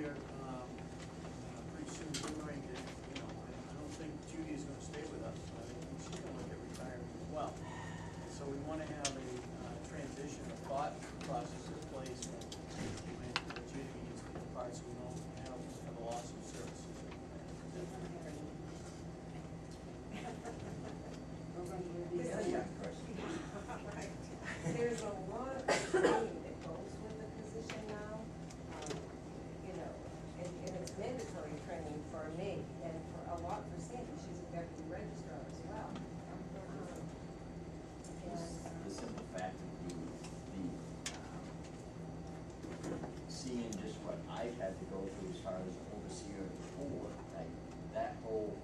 here pretty soon. We're going to, I don't think Judy's going to stay with us. I think she's going to look at retiring as well. So we want to have a transition, a thought process in place when Judy needs to depart, so we don't have a loss of services. There's a lot of training that goes with the position now, and it's mandatory training for me and for a lot for Sandy. She's a deputy registrar as well. The simple fact of seeing just what I've had to go through as far as overseer before, like that whole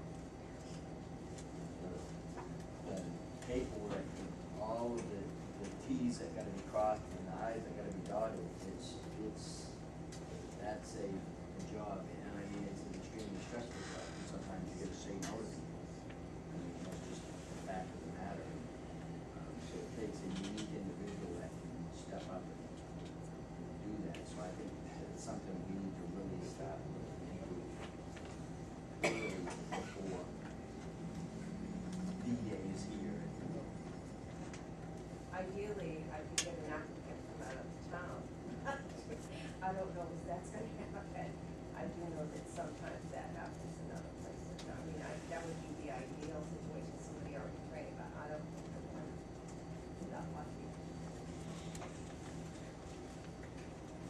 the paperwork, all of the T's that gotta be crossed and the I's that gotta be dotted, that's a job, and I mean, it's an extremely stressful job, and sometimes you get to say no to people. I mean, that's just the fact of the matter. So it takes a unique individual that can step up and do that, so I think it's something we need to really start looking into early before the day is here. Ideally, I could get an applicant from out of town. I don't know if that's gonna happen. I do know that sometimes that happens in other places. I mean, that would be the ideal situation, somebody already trained, but I don't think I'm that lucky.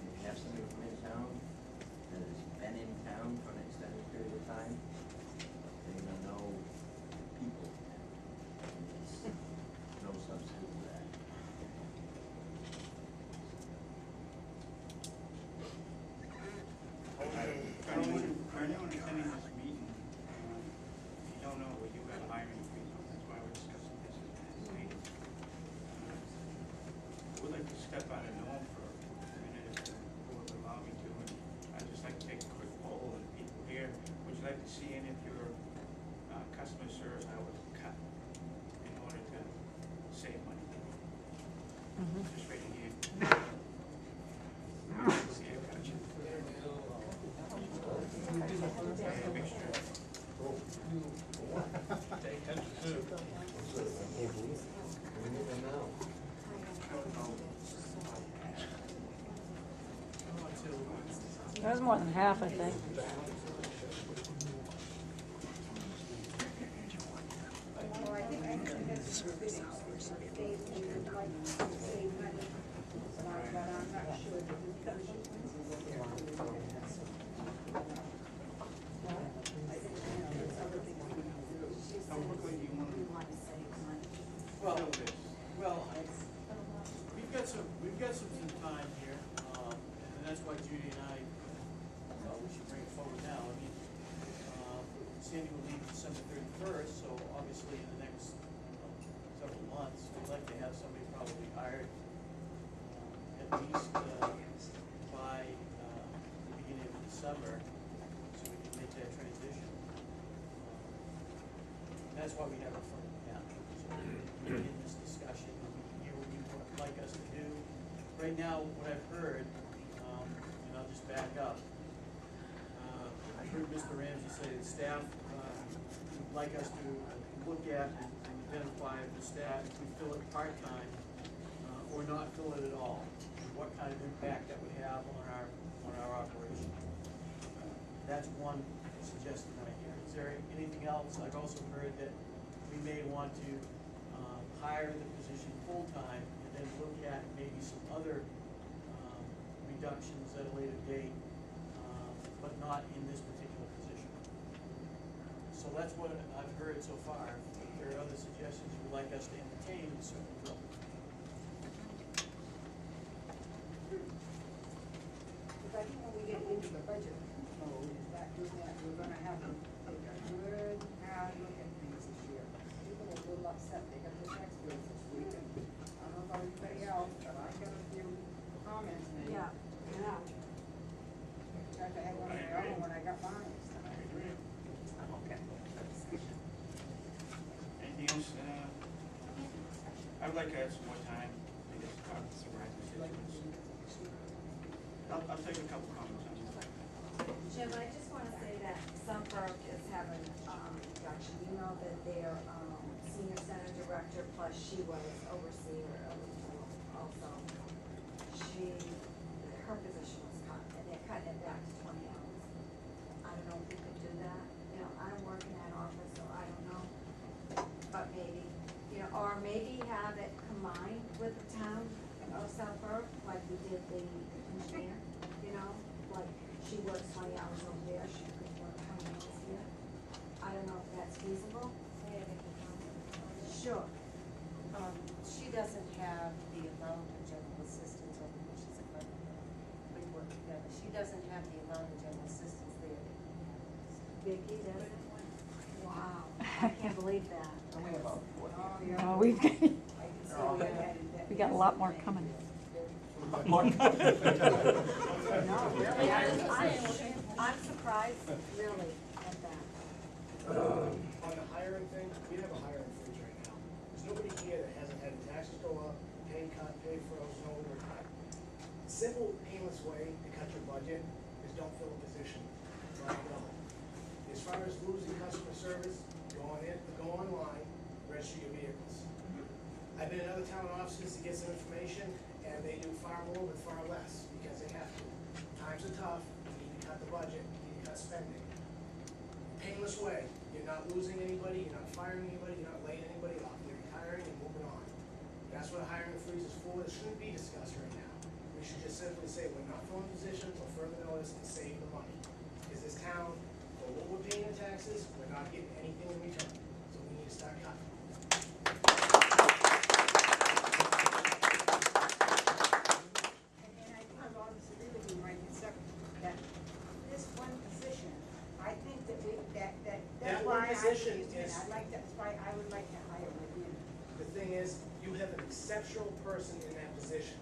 If you have somebody from in town that has been in town for an extended period of time, they're gonna know people. And there's no substitute for that. For anyone attending this meeting, if you don't know, we do have a hiring freeze, that's why we're discussing this at this meeting. I would like to step out of norm for a minute, if the board would allow me to, and I'd just like to take a quick poll of the people here. Would you like to see any of your customer service hours cut in order to save money? Just raise your hand. Yeah, gotcha. That was more than half, I think. Well, I think that's the state would like to save money, but I'm not sure that the position is there. Don't look like you want to Well, fill this. we've got some time here, and that's why Judy and I thought we should bring it forward now. I mean, Sandy will leave December 31st, so obviously in the next several months, we'd like to have somebody probably hired at least by the beginning of December, so we can make that transition. That's why we have it from now. So we're in this discussion, hear what you would like us to do. Right now, what I've heard, and I'll just back up, I heard Mr. Ramsey say that staff would like us to look at and identify the staff, if we fill it part-time or not fill it at all, and what kind of impact that would have on our operation. That's one suggestion that I hear. Is there anything else? I've also heard that we may want to hire the position full-time and then look at maybe some other reductions at a later date, but not in this particular position. So that's what I've heard so far. If there are other suggestions you'd like us to entertain, we certainly will. Because I think when we get into the budget mode, that we're gonna have to take a good hard look at things this year. People are a little upset, they got their tax bills this week, and I don't know about anybody else, but I got a few comments made. Yeah. Tried to have one of my own when I got mine. Okay. Anything else? I would like to add some more time, I guess, talk to some right decisions. I'll take a couple comments on this. Jim, I just wanna say that Sunbrook is having, reduction, you know that their, senior center director, plus she was overseer also. Her position was cut, and they're cutting it back to 20 hours. I don't know if we could do that, you know, I don't work in that office, so I don't know, but maybe, you know, or maybe have it combined with the town of Southborough, like we did the engineer, you know, like she works 20 hours over there, she could work 20 hours here. I don't know if that's feasible. Sure. She doesn't have the amount of general assistants over there, she's a friend of mine, we work together, she doesn't have the amount of general assistants there that he has. Vicky doesn't? Wow, I can't believe that. Only about 40. Oh, yeah. Oh, we've, I can see we had that. we got a lot more coming. No, really, I'm surprised, really, at that. On the hiring thing, we have a hiring freeze right now. There's nobody here that hasn't had taxes go up, pay cut, pay froze, no overtime. Simple, painless way to cut your budget is don't fill a position. Right now. As far as losing customer service, go online, register your vehicles. I've been in other town offices to get some information, and they do far more with far less, because they have to. Times are tough, you need to cut the budget, you need to cut spending. Painless way, you're not losing anybody, you're not firing anybody, you're not laying anybody off, you're retiring and moving on. That's what a hiring freeze is for, it shouldn't be discussed right now. We should just simply say, we're not filling positions until further notice and save the money. Because this town, for what we're paying in taxes, we're not getting anything in return, so we need to start cutting. And I honestly agree with you, Mike, except that this one position, I think that that's That why one position that's why I would like to hire Vivian. The thing is, you have an exceptional person in that position.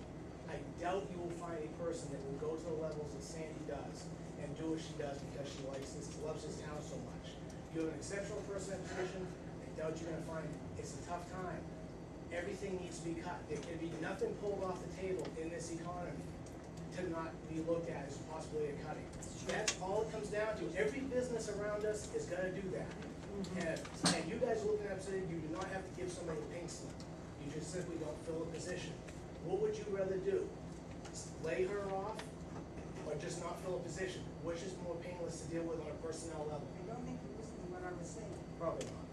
I doubt you will find a person that will go to the levels that Sandy does and do what she does because she loves this town so much. You have an exceptional person in that position, I doubt you're gonna find, it's a tough time. Everything needs to be cut. There can be nothing pulled off the table in this economy to not be looked at as a possibility of cutting. That's all it comes down to. Every business around us is gonna do that. And you guys looking at it today, you do not have to give somebody a pink slip. You just simply don't fill a position. What would you rather do? Lay her off or just not fill a position? Which is more painless to deal with on a personnel level? I don't think you listened to what I was saying. Probably not.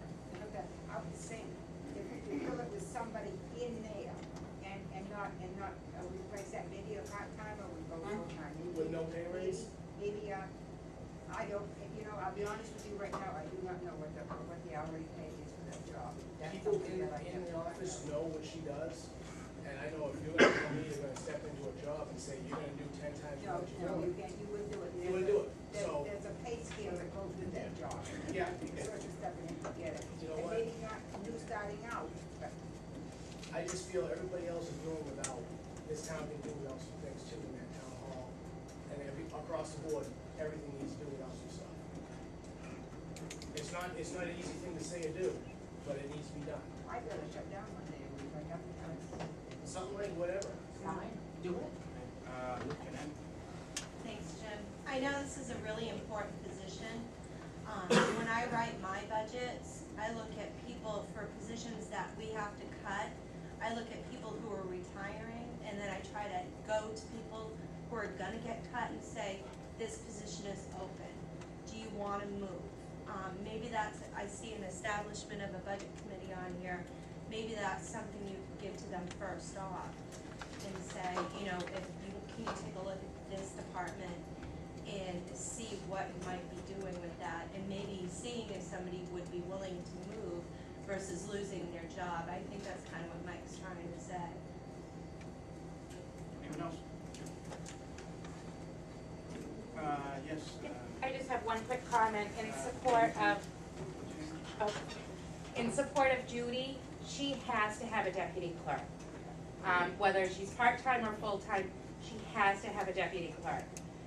Okay, I was saying, if you fill it with somebody in there and not replace that, maybe a part-timer would go full-time. Maybe- With no pay raise? Maybe, I don't, I'll be honest with you right now, I do not know what the hourly pay is for that job. That's People something that I in have the to find office out. know what she does. And I know if you're gonna tell me you're gonna step into a job and say you're gonna do 10 times No, what you're no, doing. you wouldn't do it. You wouldn't do it, There's- so- There's a pay scale that goes with that job. Yeah. You're sort of stepping in to get it. You know And what? maybe not you starting out, but I just feel everybody else is doing without, this town can do without some things too in that town hall. And across the board, everything needs to do without some stuff. It's not an easy thing to say or do, but it needs to be done. I gotta shut down one day a week, I got the time. Something like whatever. Fine, do it. Jeanette? Thanks, Jim. I know this is a really important position. When I write my budgets, I look at people for positions that we have to cut. I look at people who are retiring, and then I try to go to people who are gonna get cut and say, this position is open. Do you wanna move? Maybe that's, I see an establishment of a budget committee on here. Maybe that's something you could give to them first off and say, you know, can you take a look at this department and see what you might be doing with that, and maybe seeing if somebody would be willing to move versus losing their job. I think that's kind of what Mike's trying to say. Anyone else? Yes. I just have one quick comment in support of Judy. She has to have a deputy clerk. Whether she's part-time or full-time, she has to have a deputy clerk.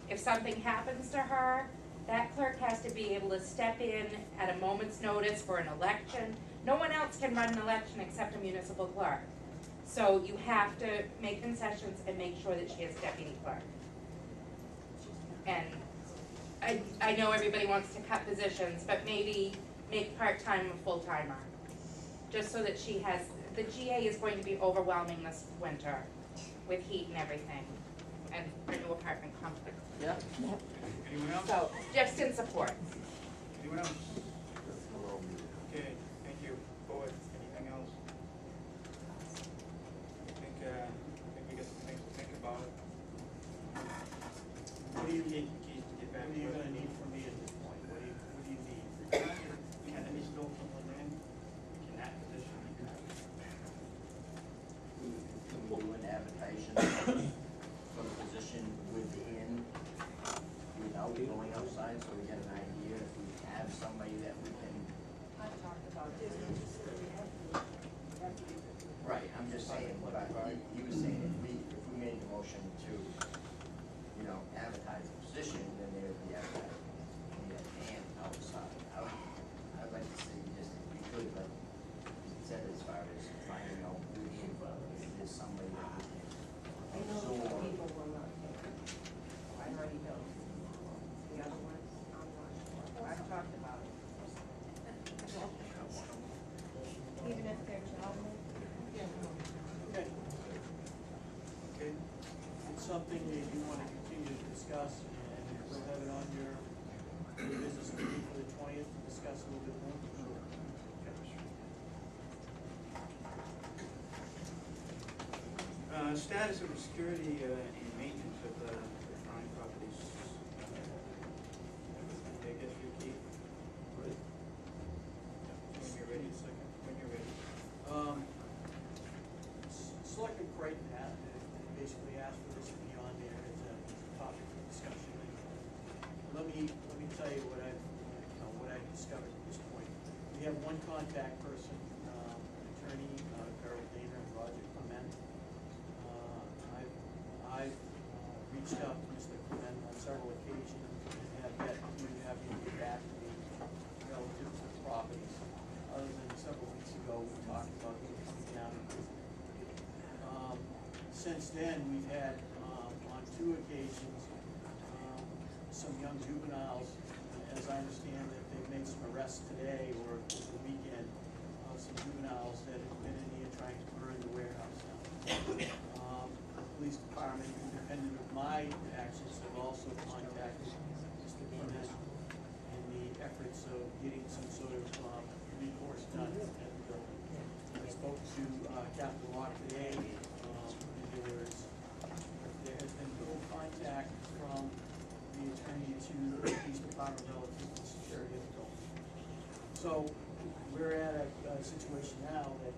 If something happens to her, that clerk has to be able to step in at a moment's notice for an election. No one else can run an election except a municipal clerk. So you have to make concessions and make sure that she has a deputy clerk. And I know everybody wants to cut positions, but maybe make part-time a full-timer. Just so that she has, the GA is going to be overwhelming this winter with heat and everything, and a new apartment complex. Yeah. Anyone else? So, just in support. Anyone else? Okay, thank you. Board, anything else? I think we got some things to think about. What do you need? Keith, get back What to are you us. gonna need from me at this point? What do you need? Can any still someone in? Can that position be cut? Can we do an advertisement for the position within, without going outside, so we get an idea if we have somebody that we can. I've talked about it. Right, I'm just saying, what he was saying, if we made the motion to, advertise the position, then there would be advertising, and outside. I'd like to see just if we could, but he said as far as finding out who if there's somebody that we can I know some absorb. people will not take it. I already know. The other ones, I'm not sure. I've talked about it. Even if they're traveling. Okay, Okay, it's something that you wanna continue to discuss, and we'll have it on your business meeting for the 20th to discuss a little bit more. Status of the security and maintenance of the front properties. I guess you keep. When you're ready, when you're ready. Selectman Creighton basically asked for this to be on there as a topic of discussion. Let me tell you what I've discovered at this point. We have one contact person, attorney, Carol Dana and Roger Clement. I've reached out to Mr. Clement on several occasions and have yet to have him get back to me relative to the properties. Other than several weeks ago, we talked about him coming down and visiting. Since then, we've had, on 2 occasions, some young juveniles, as I understand that they've made some arrests today or over the weekend, some juveniles that have been in here trying to burn the warehouse down. The police department, independent of my actions, have also contacted Mr. Beaman in the efforts of getting some sort of recourse done at the building. I spoke to Captain Rock today, and there has been no contact from the attorney to the police department relative to the security of the building. So we're at a situation now that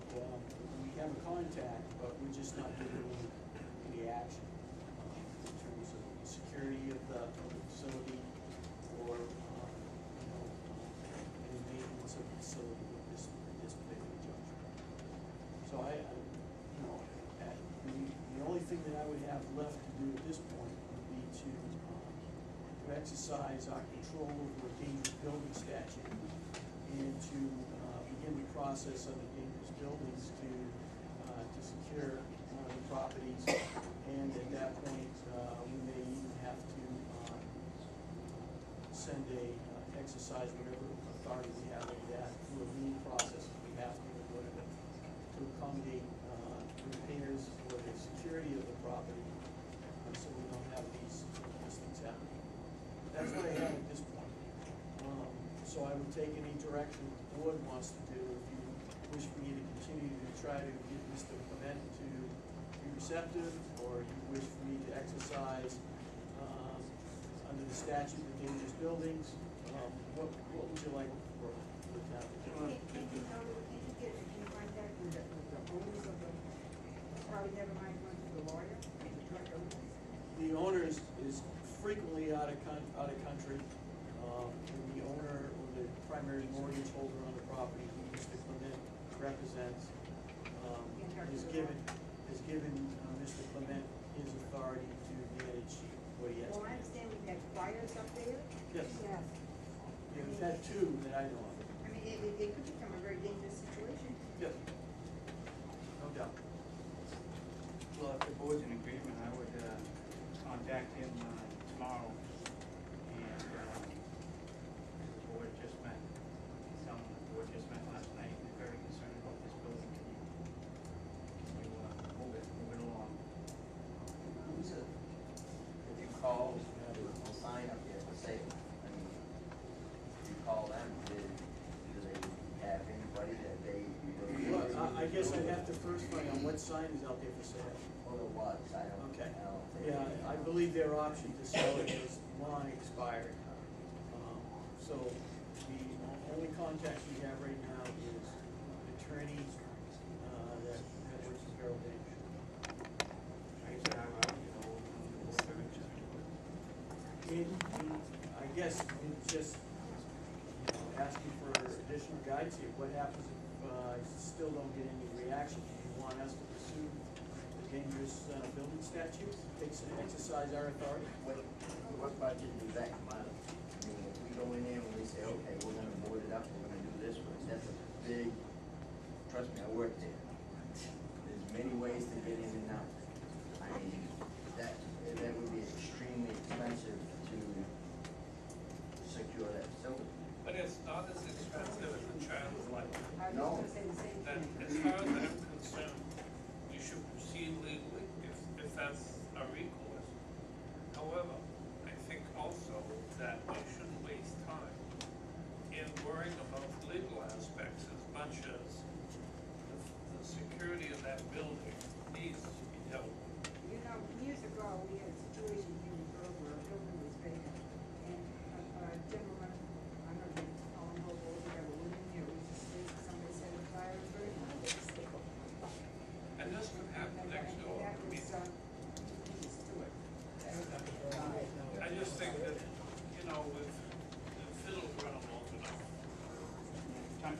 we have a contact, but we're just not getting any action in terms of security of the facility or any maintenance of the facility at this particular juncture. So the only thing that I would have left to do at this point would be to exercise our control over a dangerous building statute and to begin the process of the dangerous buildings to secure the properties. And at that point, we may even have to send exercise whatever authority we have over that through a lean process if we have to in order to accommodate repairs for the security of the property, so we don't have these things happening. That's what I have at this point. So I would take any direction the board wants to do. If you wish for me to continue to try to get Mr. Clement to be receptive, or you wish for me to exercise under the statute of dangerous buildings, what would you like for the town to do? Can you get in contact with the owners of the, probably never mind going to the lawyer, the drug owners? The owner is frequently out of country, and the owner or the primary mortgage holder on the property, who Mr. Clement represents, has given Mr. Clement his authority to manage what he has. Well, I understand we've had fires up there. Yes. Yes. Yeah, we've had 2 that I know of. I mean, it could become a very dangerous situation. Yes. No doubt. Well, if the board's in agreement, I would contact him tomorrow and first, Frank, on what sign is out there for sale? Well, it was, I don't, Okay. I don't think. Yeah, I believe their option to sell it is long expired. So the only contacts we have right now is attorneys, that works for Carol Danish. I guess it's just asking for additional guidance here. What happens if I still don't get any reaction? Do you want us to pursue the dangerous building statute, exercise our authority? What budget does that come out of? I mean, if we go in there and we say, okay, we're gonna board it up, we're gonna do this, that's a big, trust me, I worked there. There's many ways to get in and out. I mean, that would be extremely expensive to secure that facility. But it's not as expensive as a child's life. I was No. just gonna say the same That, thing. as far as I'm concerned, we should proceed legally if that's a recourse. However, I think also that we shouldn't waste time in worrying about the legal aspects as much as the security of that building needs to be dealt with. You know, years ago, we had a situation here in Berlin where a building was vacant, and a gentleman, I don't know, call him over, whatever, went in there, it was just, somebody said the fire was very high, they just stick them. And this could happen next door. That I mean, was, Mrs. Stewart. I just think that, you know, with fiddle around long enough,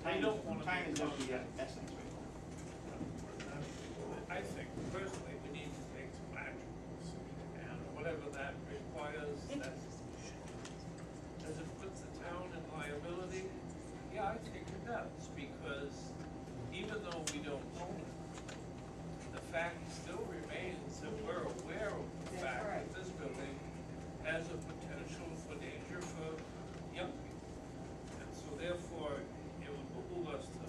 they don't wanna Time is of become. the essence. I think personally, we need to take some action, and whatever that requires, that's, does it put the town in liability? Yeah, I think it does, because even though we don't own it, the fact still remains that we're aware of the That's fact right. that this building has a potential for danger for young people. And so therefore, it would behoove us to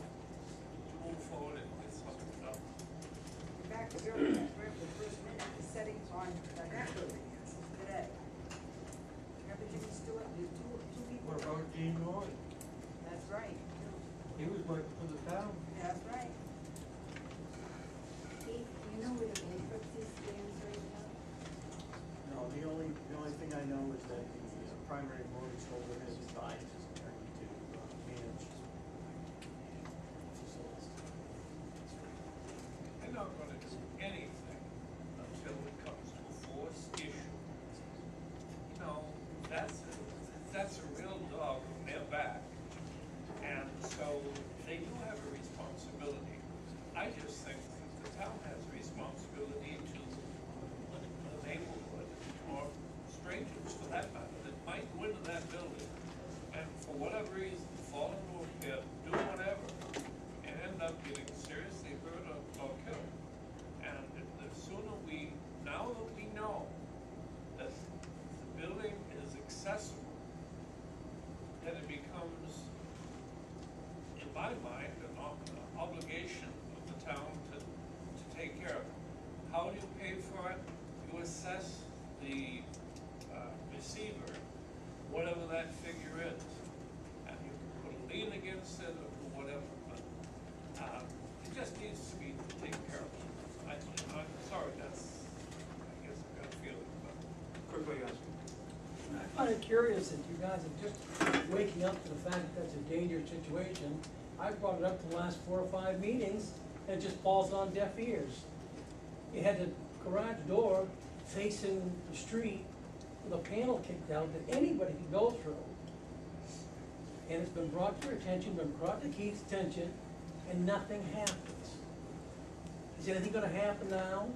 move forward and get something done. In fact, the building that where the first minute, the settings on that building is today. Remember Jimmy Stewart, there's two people. What about Gene Norton? That's right, He was working for the town. that's right. Keith, you know where the bankruptcy stands right now? No, the only thing I know is that the primary mortgage holder has advised his attorney to manage facilities. They're not gonna do anything until it comes to a force issue. You know, that's a real dog on their back. And so they do have a responsibility. I just think the town has a responsibility to the neighborhood or strangers for that matter that might go into that building and for whatever reason fall into a pit, do whatever, and end up getting seriously hurt or killed. And the sooner now that we know that the building is accessible, then it becomes, in my mind, an obligation of the town to take care of it. How do you pay for it? You assess the receiver, whatever that figure is, and you can put a lien against it or do whatever, but it just needs to be taken care of. I'm sorry, that's, I guess I've got a feeling, but. Quickly, ask. I find it curious that you guys are just waking up to the fact that that's a dangerous situation. I brought it up the last 4 or 5 meetings, and it just falls on deaf ears. You had the garage door facing the street with a panel kicked out that anybody could go through. And it's been brought to your attention, been brought to Keith's attention, and nothing happens. Is anything gonna happen now?